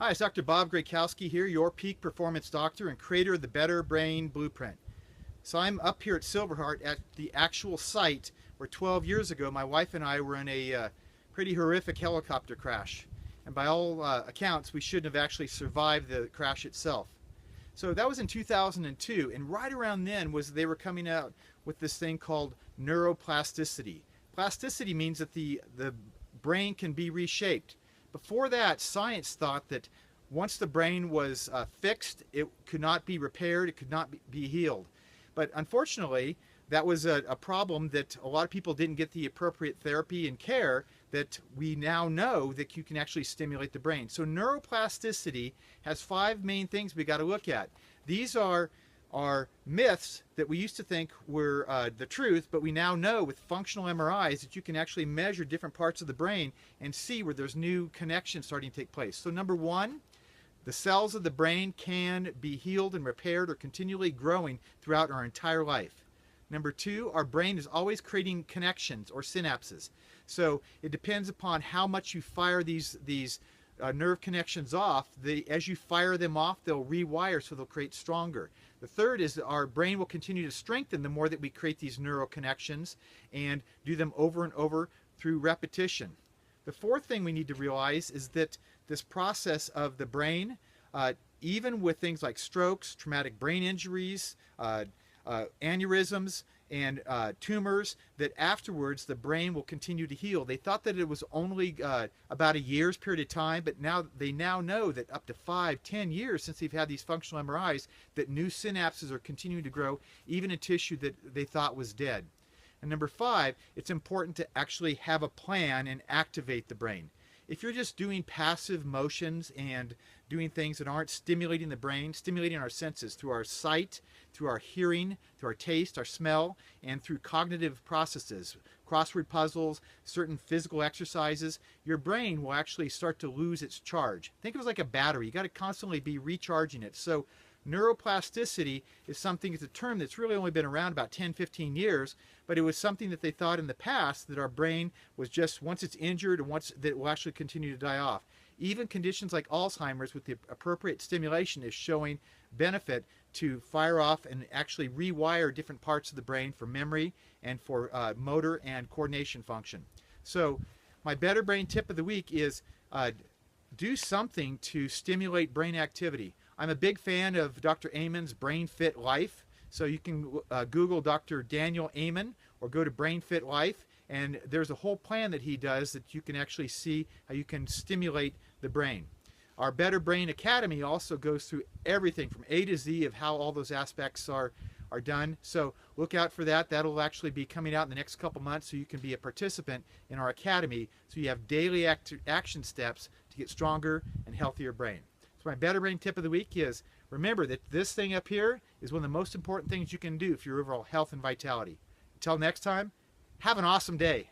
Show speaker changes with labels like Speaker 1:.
Speaker 1: Hi, it's Dr. Bob Grakowski here, your peak performance doctor and creator of the Better Brain Blueprint. So I'm up here at Silverheart at the actual site where 12 years ago my wife and I were in a pretty horrific helicopter crash. And by all accounts, we shouldn't have actually survived the crash itself. So that was in 2002, and right around then was they were coming out with this thing called neuroplasticity. Plasticity means that the brain can be reshaped. Before that, science thought that once the brain was fixed, it could not be repaired, it could not be healed. But unfortunately, that was a problem that a lot of people didn't get the appropriate therapy and care that we now know that you can actually stimulate the brain. So neuroplasticity has 5 main things we got to look at. These are myths that we used to think were the truth, but we now know with functional MRIs that you can actually measure different parts of the brain and see where there's new connections starting to take place. So number 1, the cells of the brain can be healed and repaired or continually growing throughout our entire life. Number 2, our brain is always creating connections or synapses. So it depends upon how much you fire these nerve connections off. As you fire them off, they'll rewire, so they'll create stronger. The third is that our brain will continue to strengthen the more that we create these neural connections and do them over and over through repetition. The fourth thing we need to realize is that this process of the brain, even with things like strokes, traumatic brain injuries, aneurysms, and tumors, that afterwards the brain will continue to heal. They thought that it was only about a year's period of time, but they now know that up to 5-10 years since they've had these functional MRIs, that new synapses are continuing to grow, even in tissue that they thought was dead. And number 5, it's important to actually have a plan and activate the brain. If you're just doing passive motions and doing things that aren't stimulating the brain, stimulating our senses through our sight, through our hearing, through our taste, our smell, and through cognitive processes, crossword puzzles, certain physical exercises, your brain will actually start to lose its charge. Think of it as like a battery. You got to constantly be recharging it. So neuroplasticity is something, it's a term that's really only been around about 10-15 years, but it was something that they thought in the past that our brain was just, once it's injured and once that it will actually continue to die off. Even conditions like Alzheimer's with the appropriate stimulation is showing benefit to fire off and actually rewire different parts of the brain for memory and for motor and coordination function. So my Better Brain tip of the week is do something to stimulate brain activity. I'm a big fan of Dr. Amen's Brain Fit Life. So you can Google Dr. Daniel Amen or go to Brain Fit Life, and there's a whole plan that he does that you can actually see how you can stimulate the brain. Our Better Brain Academy also goes through everything from A to Z of how all those aspects are done. So look out for that. That'll actually be coming out in the next couple months, so you can be a participant in our academy, so you have daily action steps to get stronger and healthier brain. So my Better Brain tip of the week is, remember that this thing up here is one of the most important things you can do for your overall health and vitality. Until next time, have an awesome day.